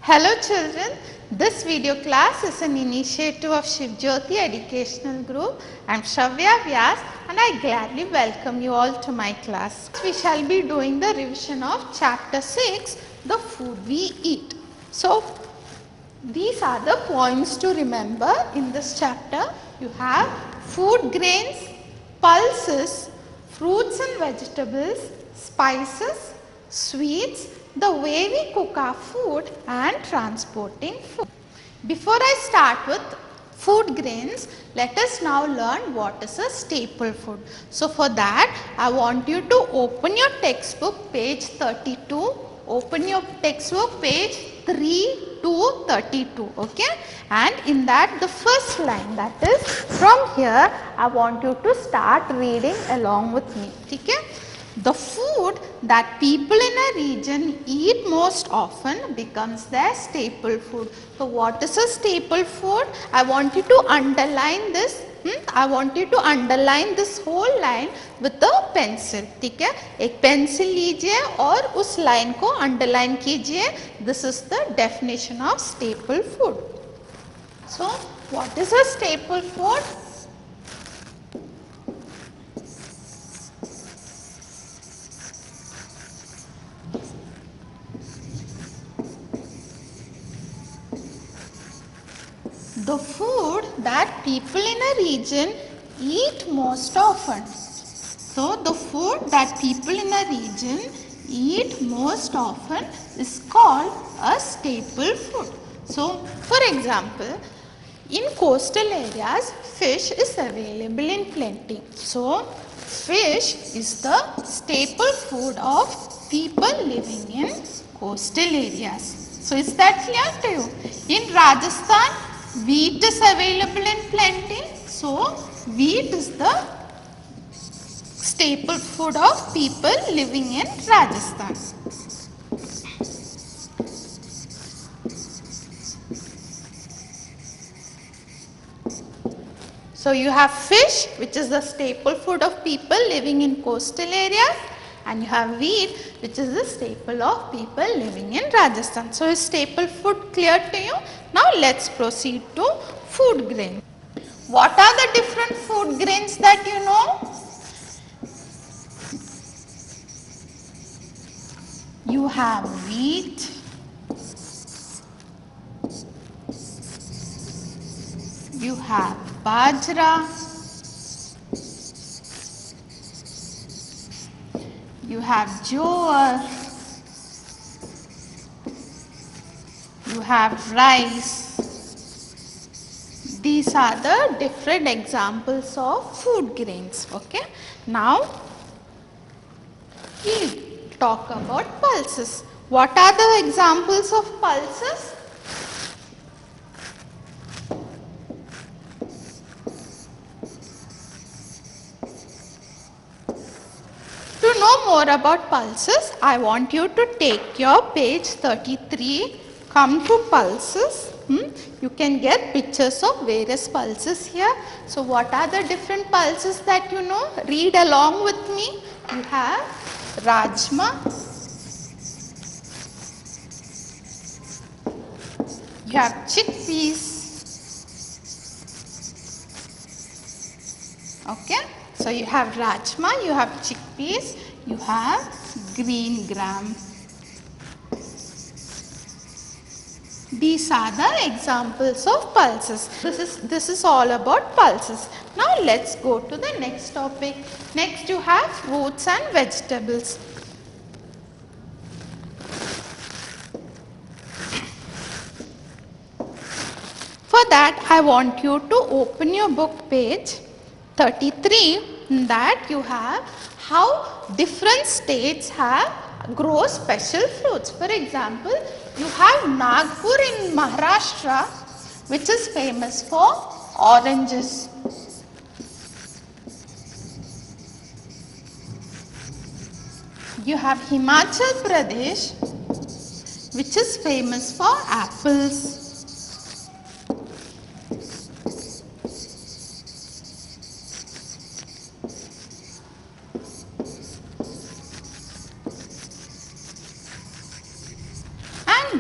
Hello children, this video class is an initiative of Shiv Jyoti Educational Group. I am Shravya Vyas and I gladly welcome you all to my class. We shall be doing the revision of chapter 6, the food we eat. So, these are the points to remember in this chapter. You have food grains, pulses, fruits and vegetables, spices, sweets, the way we cook our food and transporting food. Before I start with food grains, let us now learn what is a staple food. So for that, I want you to open your textbook page 32. Open your textbook page 3 to 32, okay? And in that the first line, that is from here, I want you to start reading along with me, okay? The food that people in a region eat most often becomes their staple food. So what is a staple food? I want you to underline this. I want you to underline this whole line with a pencil. ठीक है? एक pencil लीजिए और उस line को underline कीजिए. This is the definition of staple food. So what is a staple food? The food that people in a region eat most often. So, the food that people in a region eat most often is called a staple food. So, for example, in coastal areas, fish is available in plenty. So, fish is the staple food of people living in coastal areas. So, is that clear to you? In Rajasthan, wheat is available in plenty. So, wheat is the staple food of people living in Rajasthan. So, you have fish, which is the staple food of people living in coastal areas, and you have wheat, which is the staple of people living in Rajasthan. So, is staple food clear to you? Now, let's proceed to food grain. What are the different food grains that you know? You have wheat, you have bajra, you have jowar, you have rice. These are the different examples of food grains, okay? Now, we'll talk about pulses. What are the examples of pulses? To know more about pulses, I want you to take your page 33, come to pulses. You can get pictures of various pulses here. So, what are the different pulses that you know? Read along with me. You have rajma, you have chickpeas, okay? So, you have rajma, you have chickpeas, you have green gram. These are the examples of pulses. This is all about pulses. Now, let's go to the next topic. Next, you have fruits and vegetables. For that, I want you to open your book page 33. In that you have how different states grow special fruits. For example, you have Nagpur in Maharashtra, which is famous for oranges. You have Himachal Pradesh, which is famous for apples.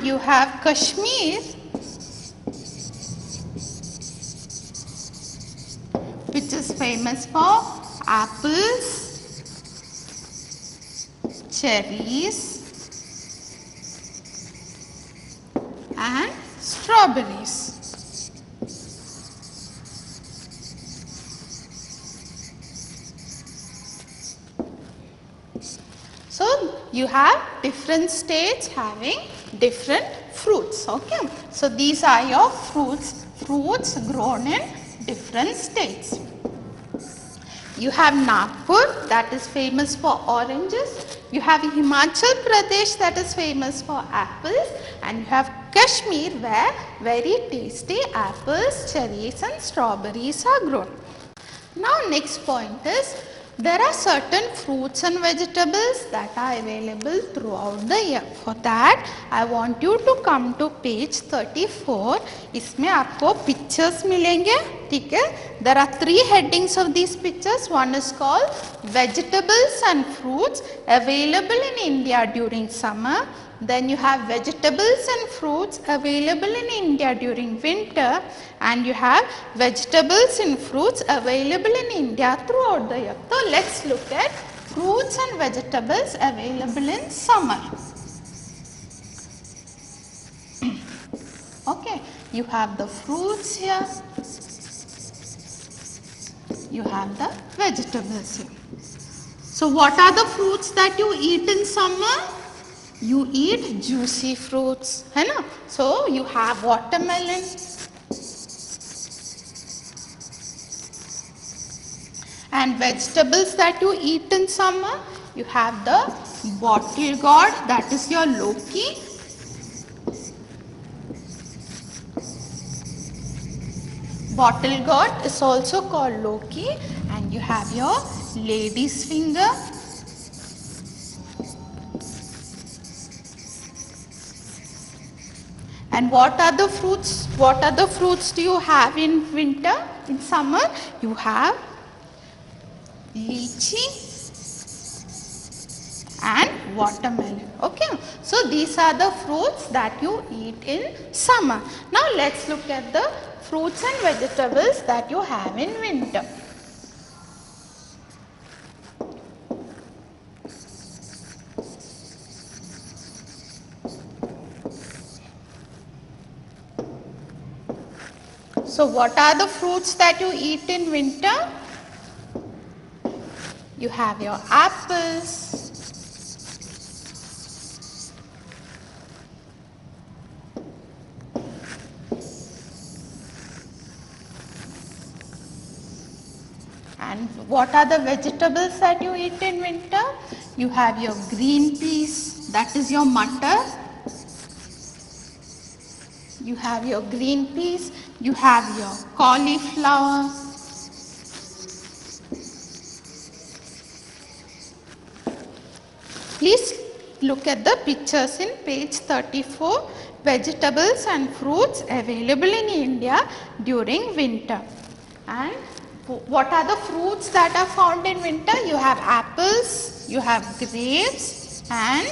you have Kashmir, which is famous for apples, cherries and strawberries. So you have different states having different fruits. Okay. So these are your fruits grown in different states. You have Nagpur, that is famous for oranges. You have Himachal Pradesh, that is famous for apples. And you have Kashmir, where very tasty apples, cherries and strawberries are grown. Now next point is, there are certain fruits and vegetables that are available throughout the year. For that, I want you to come to page 34. इसमें आपको pictures मिलेंगे, ठीक है? There are 3 headings of these pictures. One is called vegetables and fruits available in India during summer. Then you have vegetables and fruits available in India during winter, and you have vegetables and fruits available in India throughout the year. So let's look at fruits and vegetables available in summer. Okay, you have the fruits here, you have the vegetables here. So what are the fruits that you eat in summer? You eat juicy fruits, है ना? So you have watermelon, and vegetables that you eat in summer, you have the bottle gourd, that is your Loki. Bottle gourd is also called Loki, and you have your lady's finger. And what are the fruits? What are the fruits do you have in winter? In summer, you have lychee and watermelon. Okay. So these are the fruits that you eat in summer. Now let's look at the fruits and vegetables that you have in winter. So what are the fruits that you eat in winter? You have your apples, and what are the vegetables that you eat in winter? You have your green peas, that is your matar. You have your green peas, you have your cauliflower, please look at the pictures in page 34, vegetables and fruits available in India during winter. And what are the fruits that are found in winter? You have apples, you have grapes, and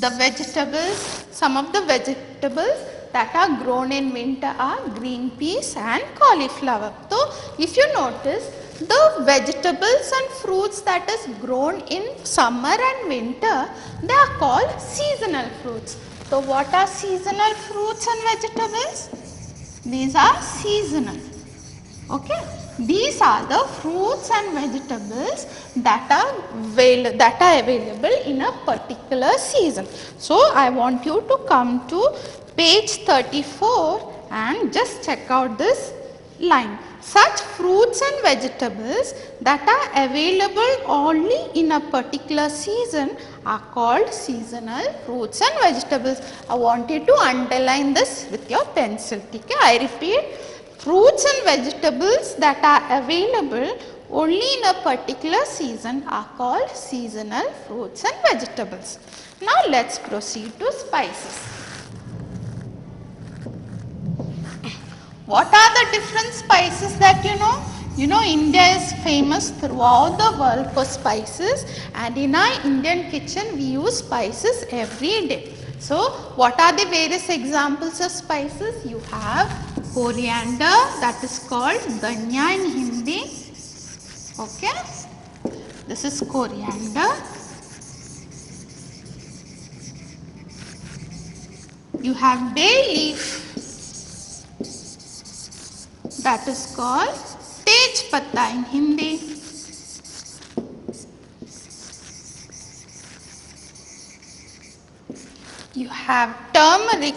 the vegetables, some of the vegetables that are grown in winter are green peas and cauliflower. So if you notice, the vegetables and fruits that is grown in summer and winter, they are called seasonal fruits. So what are seasonal fruits and vegetables? These are seasonal. Okay. These are the fruits and vegetables that are available in a particular season. So I want you to come to page 34 and just check out this line. Such fruits and vegetables that are available only in a particular season are called seasonal fruits and vegetables. I want you to underline this with your pencil. Okay? I repeat, fruits and vegetables that are available only in a particular season are called seasonal fruits and vegetables. Now let's proceed to spices. What are the different spices that you know? You know, India is famous throughout the world for spices, and in our Indian kitchen we use spices every day. So what are the various examples of spices? You have coriander, that is called dhania in Hindi. Okay, this is coriander. You have bay leaf, that is called tej patta in Hindi. You have turmeric,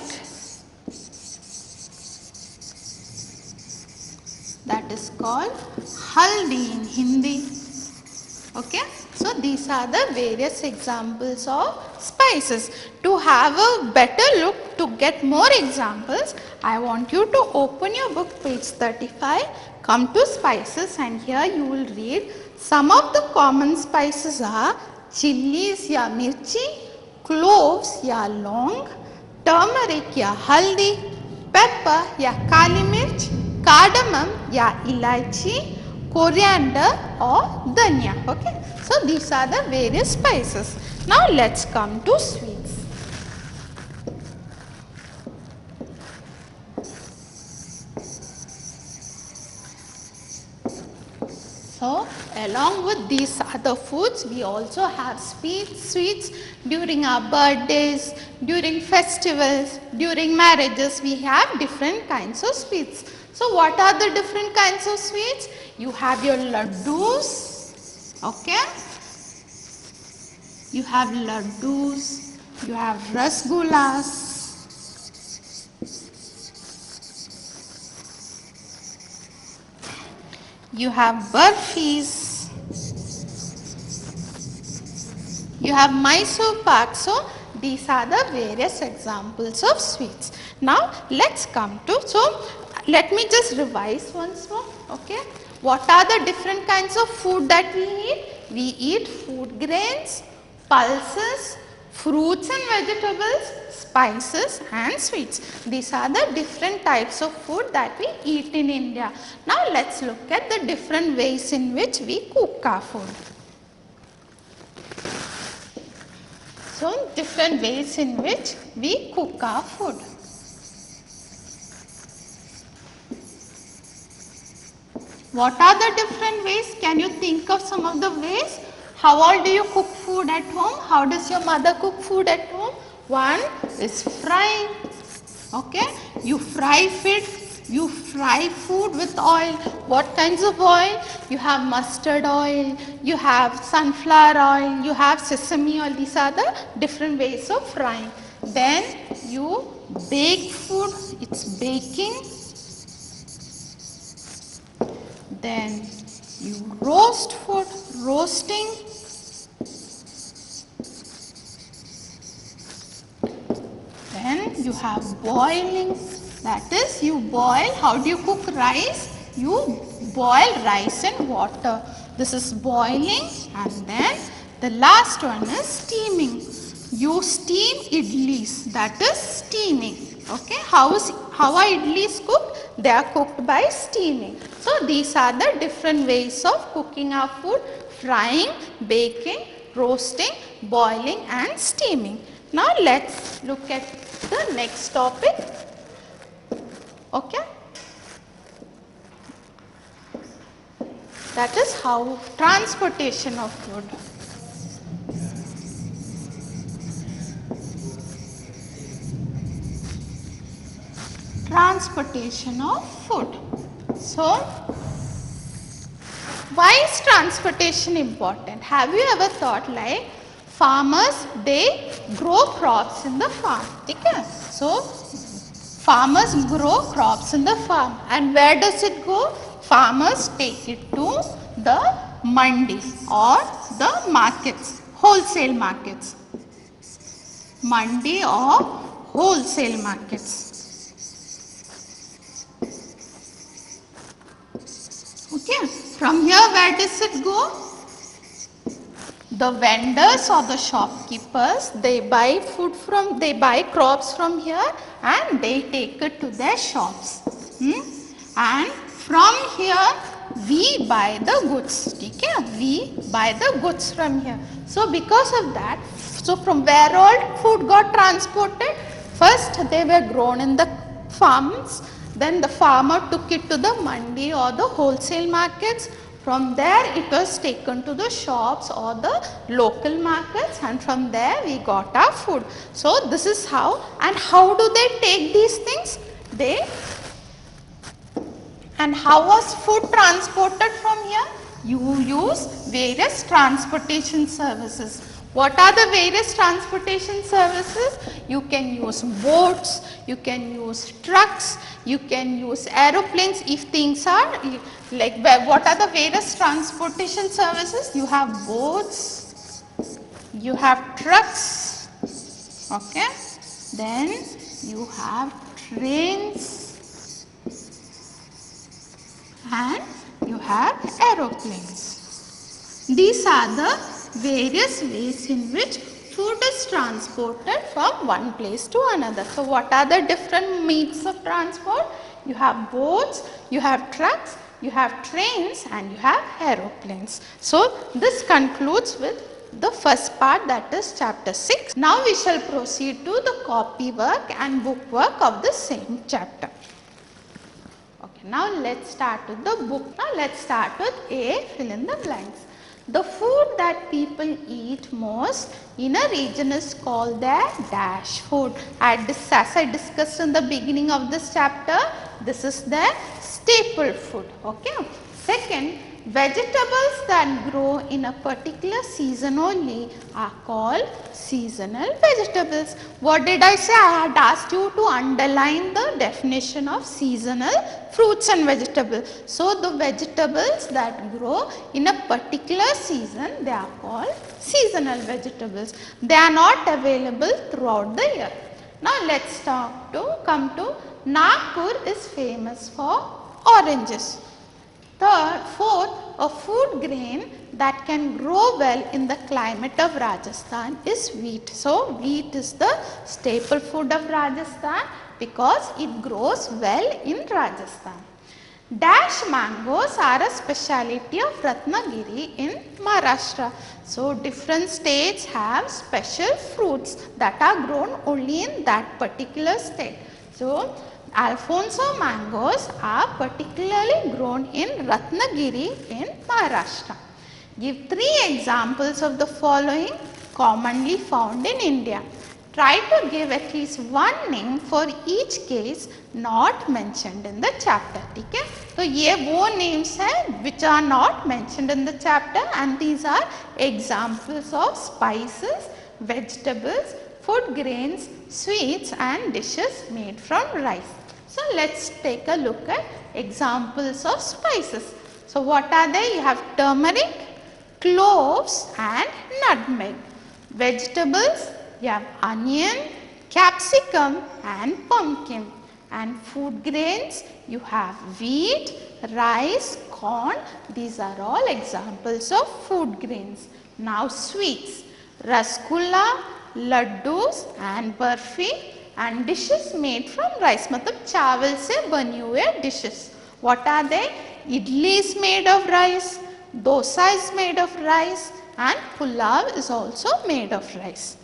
that is called haldi in Hindi. Okay, so these are the various examples of spices. To have a better look, to get more examples, I want you to open your book, page 35, come to spices, and here you will read some of the common spices are chilies ya mirchi, cloves ya long, turmeric ya haldi, pepper ya kali mirch, cardamom ya ilaichi, coriander or dhania. Okay, so these are the various spices. Now let's come to sweets. So along with these other foods, we also have sweets during our birthdays, during festivals, during marriages. We have different kinds of sweets. So what are the different kinds of sweets? You have your laddus, okay? You have laddus, you have rasgullas, you have burfis, you have Mysore pak. So these are the various examples of sweets. Now let's come to, so let me just revise once more. Okay, what are the different kinds of food that we eat? We eat food grains, pulses, fruits and vegetables, spices and sweets. These are the different types of food that we eat in India. Now let's look at the different ways in which we cook our food. So different ways in which we cook our food. What are the different ways? Can you think of some of the ways? How all do you cook food at home? How does your mother cook food at home? One is frying. Okay, you fry food with oil. What kinds of oil? You have mustard oil, you have sunflower oil, you have sesame oil. These are the different ways of frying. Then you bake food, it's baking. Then you roast food, roasting. Then you have boiling, that is you boil. How do you cook rice? You boil rice in water. This is boiling. And then the last one is steaming. You steam idlis, that is steaming. Okay, how are idlis cooked? They are cooked by steaming. So these are the different ways of cooking our food: frying, baking, roasting, boiling and steaming. Now let's look at the next topic. Okay, that is how transportation of food. Transportation of food. So why is transportation important? Have you ever thought, like, farmers, they grow crops in the farm. Okay? So farmers grow crops in the farm, and where does it go? Farmers take it to the mandi or the markets, wholesale markets. Mandi or wholesale markets. Okay, from here where does it go? The vendors or the shopkeepers, they buy crops from here and they take it to their shops. And from here we buy the goods. Okay? We buy the goods from here. So because of that, So from where all food got transported? First they were grown in the farms, then the farmer took it to the mandi or the wholesale markets. From there it was taken to the shops or the local markets, and from there we got our food. So this is how. And how do they take these things? And how was food transported from here? You use various transportation services. What are the various transportation services? You can use boats, you can use trucks, you can use aeroplanes. If things are like, what are the various transportation services? You have boats, you have trucks, okay, then you have trains, and you have aeroplanes. These are the various ways in which food is transported from one place to another. So what are the different means of transport? You have boats, you have trucks, you have trains, and you have aeroplanes. So this concludes with the first part, that is chapter 6. Now we shall proceed to the copy work and book work of the same chapter. Okay, now let's start with the book. Now let's start with A, fill in the blanks. The food that people eat most in a region is called their dash food. As I discussed in the beginning of this chapter, this is their staple food. Okay. Second, vegetables that grow in a particular season only are called seasonal vegetables. What did I say? I had asked you to underline the definition of seasonal fruits and vegetables. So the vegetables that grow in a particular season, they are called seasonal vegetables. They are not available throughout the year. Now let's come to Nagpur is famous for oranges. Third, fourth, a food grain that can grow well in the climate of Rajasthan is wheat. So wheat is the staple food of Rajasthan because it grows well in Rajasthan. Dash mangoes are a speciality of Ratnagiri in Maharashtra. So different states have special fruits that are grown only in that particular state. So Alfonso mangoes are particularly grown in Ratnagiri in Maharashtra. Give 3 examples of the following commonly found in India. Try to give at least one name for each case not mentioned in the chapter. Okay? So ये वो names हैं which are not mentioned in the chapter, and these are examples of spices, vegetables, food grains, sweets and dishes made from rice. So let's take a look at examples of spices. So what are they? You have turmeric, cloves and nutmeg. Vegetables, you have onion, capsicum and pumpkin. And food grains, you have wheat, rice, corn. These are all examples of food grains. Now sweets, rasgulla, laddus and barfi. And dishes made from rice, मतलब चावल से बनी हुए dishes. What are they? Idli is made of rice, dosa is made of rice, and pulao is also made of rice.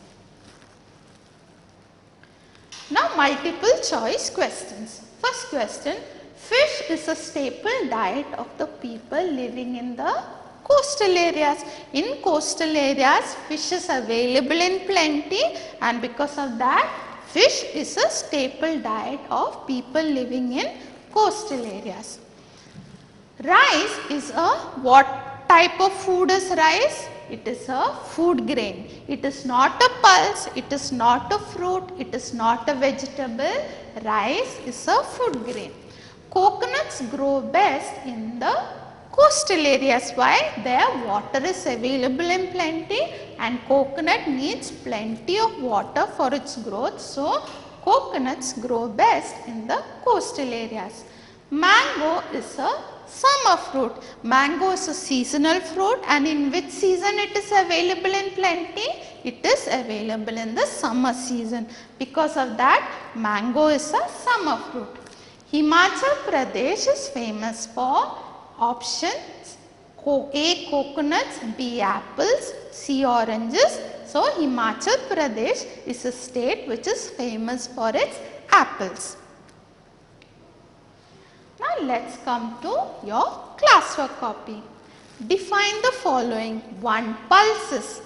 Now multiple choice questions. First question, fish is a staple diet of the people living in the coastal areas. In coastal areas, fish is available in plenty, and because of that, fish is a staple diet of people living in coastal areas. Rice is what type of food is rice? It is a food grain. It is not a pulse, it is not a fruit, it is not a vegetable. Rice is a food grain. Coconuts grow best in the coastal areas. Why? There water is available in plenty and coconut needs plenty of water for its growth. So coconuts grow best in the coastal areas. Mango is a summer fruit. Mango is a seasonal fruit, and in which season it is available in plenty? It is available in the summer season. Because of that, mango is a summer fruit. Himachal Pradesh is famous for options A. Coconuts, B. Apples, C. Oranges, So Himachal Pradesh is a state which is famous for its apples. Now let's come to your classwork copy. Define the following. 1. Pulses.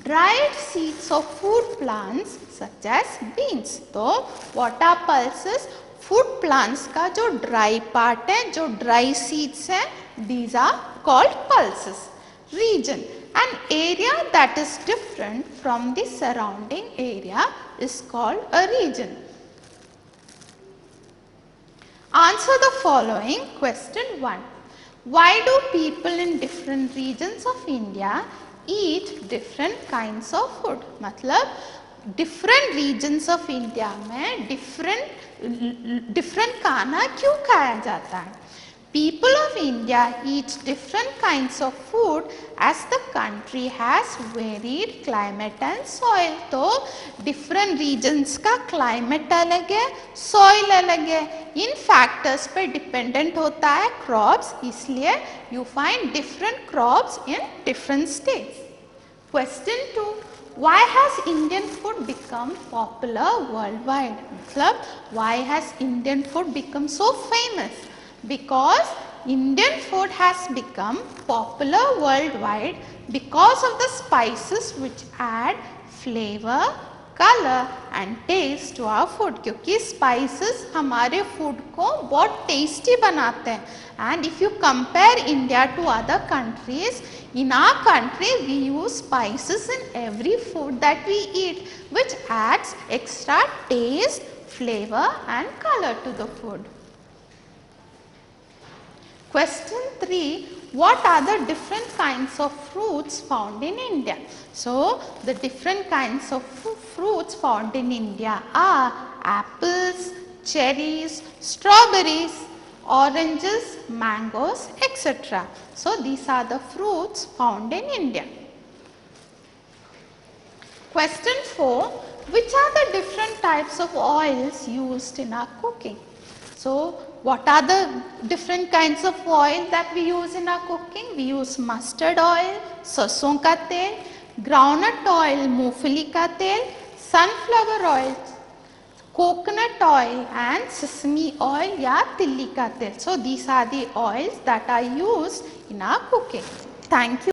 Dried seeds of food plants such as beans. So what are pulses? Food plants का जो dry part है, जो dry seeds है, these are called pulses. Region. An area that is different from the surrounding area is called a region. Answer the following. Question 1. Why do people in different regions of India eat different kinds of food? मतलब different regions of India में different खाना क्यों खाया जाता है? People of India eat different kinds of food as the country has varied climate and soil. तो different regions का climate अलग है, soil अलग है. इन factors पर dependent होता है crops, इसलिए you find different crops in different states. Question 2. Why has Indian food become popular worldwide? मतलब why has Indian food become so famous? Because Indian food has become popular worldwide because of the spices which add flavor, color and taste to our food. क्योंकि spices हमारे food को बहुत tasty बनाते हैं. And if you compare India to other countries, in our country we use spices in every food that we eat, which adds extra taste, flavor and color to the food. Question 3. What are the different kinds of fruits found in India? So, the different kinds of fruits found in India are apples, cherries, strawberries, oranges, mangoes, etc. So, these are the fruits found in India. Question 4. Which are the different types of oils used in our cooking? So, what are the different kinds of oil that we use in our cooking? We use mustard oil, सरसों का तेल, groundnut oil, मूंगफली का तेल, sunflower oil, coconut oil and sesame oil या तिल्ली का तेल. So these are the oils that are used in our cooking. Thank you.